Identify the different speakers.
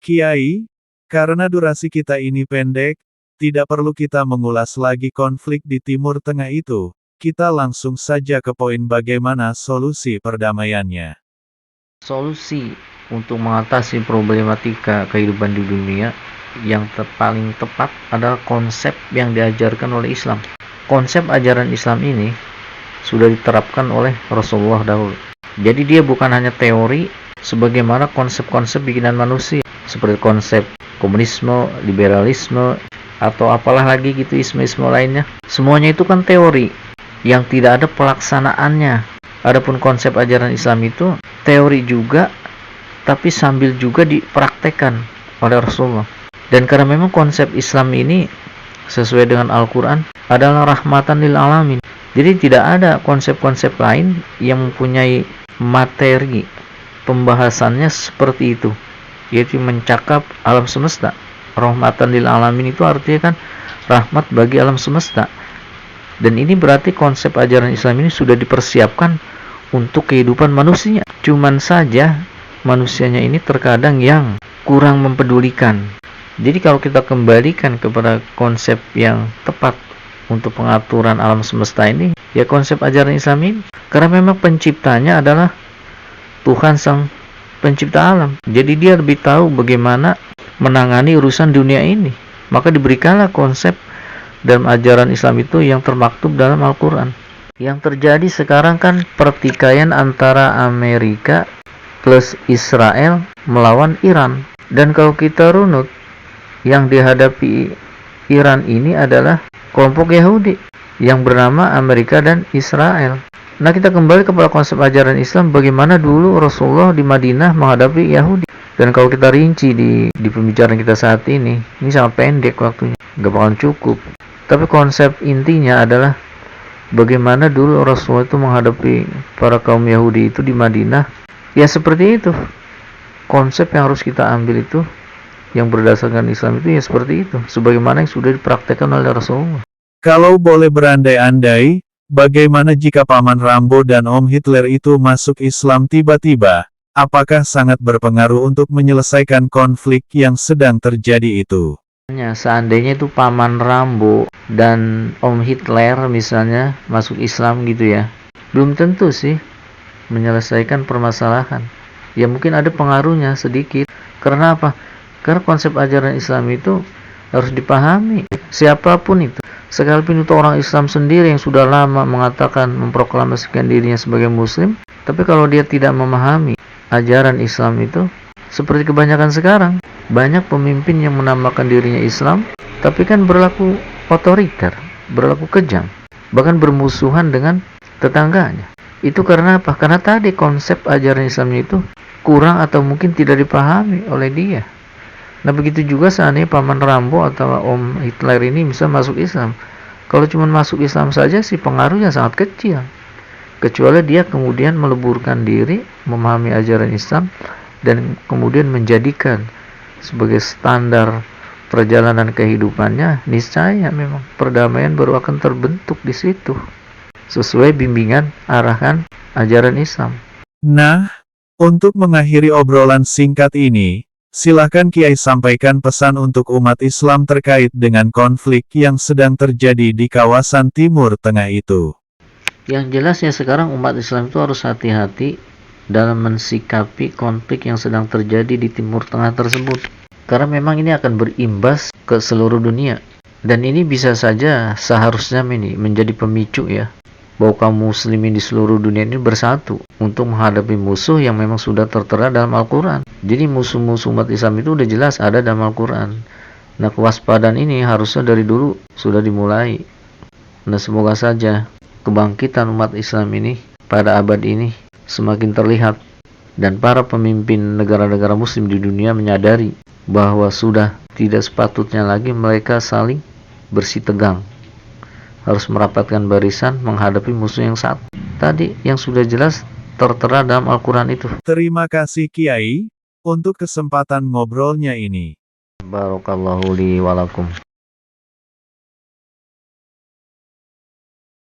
Speaker 1: Kiai, karena durasi kita ini pendek, tidak perlu kita mengulas lagi konflik di Timur Tengah itu. Kita langsung saja ke poin bagaimana solusi perdamaiannya.
Speaker 2: Solusi untuk mengatasi problematika kehidupan di dunia yang paling tepat adalah konsep yang diajarkan oleh Islam. Konsep ajaran Islam ini sudah diterapkan oleh Rasulullah dahulu. Jadi dia bukan hanya teori sebagaimana konsep-konsep bikinan manusia seperti konsep komunisme, liberalisme, atau apalah lagi gitu isme-isme lainnya. Semuanya itu kan teori yang tidak ada pelaksanaannya. Adapun konsep ajaran Islam itu teori juga, tapi sambil juga dipraktekkan oleh Rasulullah. Dan karena memang konsep Islam ini sesuai dengan Al-Quran adalah rahmatan lil alamin. Jadi tidak ada konsep-konsep lain yang mempunyai materi pembahasannya seperti itu, yaitu mencakap alam semesta. Rahmatan lil alamin itu artinya kan rahmat bagi alam semesta. Dan ini berarti konsep ajaran Islam ini sudah dipersiapkan untuk kehidupan manusia. Cuman saja manusianya ini terkadang yang kurang mempedulikan. Jadi kalau kita kembalikan kepada konsep yang tepat untuk pengaturan alam semesta ini, ya konsep ajaran Islam ini. Karena memang penciptanya adalah Tuhan sang pencipta alam. Jadi dia lebih tahu bagaimana menangani urusan dunia ini. Maka diberikanlah konsep dalam ajaran Islam itu yang termaktub dalam Al-Quran. Yang terjadi sekarang kan pertikaian antara Amerika plus Israel melawan Iran. Dan kalau kita runut, yang dihadapi Iran ini adalah kelompok Yahudi yang bernama Amerika dan Israel. Nah, kita kembali kepada konsep ajaran Islam bagaimana dulu Rasulullah di Madinah menghadapi Yahudi. Dan kalau kita rinci di pembicaraan kita saat ini sangat pendek waktunya, nggak bakalan cukup. Tapi konsep intinya adalah bagaimana dulu Rasulullah itu menghadapi para kaum Yahudi itu di Madinah. Ya seperti itu. Konsep yang harus kita ambil itu, yang berdasarkan Islam itu ya seperti itu. Sebagaimana yang sudah dipraktekkan oleh Rasulullah.
Speaker 1: Kalau boleh berandai-andai, bagaimana jika Paman Rambo dan Om Hitler itu masuk Islam tiba-tiba? Apakah sangat berpengaruh untuk menyelesaikan konflik yang sedang terjadi itu?
Speaker 2: Seandainya itu Paman Rambo dan Om Hitler misalnya masuk Islam gitu ya, belum tentu sih menyelesaikan permasalahan. Ya mungkin ada pengaruhnya sedikit. Karena apa? Karena konsep ajaran Islam itu harus dipahami siapapun itu. Sekalipun itu orang Islam sendiri yang sudah lama mengatakan memproklamasikan dirinya sebagai Muslim, tapi kalau dia tidak memahami ajaran Islam itu, seperti kebanyakan sekarang, banyak pemimpin yang menamakan dirinya Islam, tapi kan berlaku otoriter, berlaku kejam, bahkan bermusuhan dengan tetangganya. Itu karena apa? Karena tadi konsep ajaran Islamnya itu kurang atau mungkin tidak dipahami oleh dia. Nah begitu juga seandainya Paman Rambo atau Om Hitler ini bisa masuk Islam. Kalau cuma masuk Islam saja sih pengaruhnya sangat kecil. Kecuali dia kemudian meleburkan diri, memahami ajaran Islam, dan kemudian menjadikan sebagai standar perjalanan kehidupannya, niscaya memang perdamaian baru akan terbentuk di situ sesuai bimbingan arahan ajaran Islam.
Speaker 1: Nah, untuk mengakhiri obrolan singkat ini, silakan Kiai sampaikan pesan untuk umat Islam terkait dengan konflik yang sedang terjadi di kawasan Timur Tengah itu.
Speaker 2: Yang jelasnya sekarang umat Islam itu harus hati-hati dalam mensikapi konflik yang sedang terjadi di Timur Tengah tersebut. Karena memang ini akan berimbas ke seluruh dunia. Dan ini bisa saja seharusnya ini menjadi pemicu ya, bahwa kaum muslimin di seluruh dunia ini bersatu untuk menghadapi musuh yang memang sudah tertera dalam Al-Quran. Jadi musuh-musuh umat Islam itu udah jelas ada dalam Al-Quran. Nah kewaspadaan ini harusnya dari dulu sudah dimulai. Nah semoga saja kebangkitan umat Islam ini pada abad ini semakin terlihat, dan para pemimpin negara-negara muslim di dunia menyadari bahwa sudah tidak sepatutnya lagi mereka saling bersitegang, harus merapatkan barisan menghadapi musuh yang satu tadi yang sudah jelas tertera dalam Al-Quran itu.
Speaker 1: Terima kasih Kiai untuk kesempatan ngobrolnya ini.
Speaker 2: Barakallahu li walakum.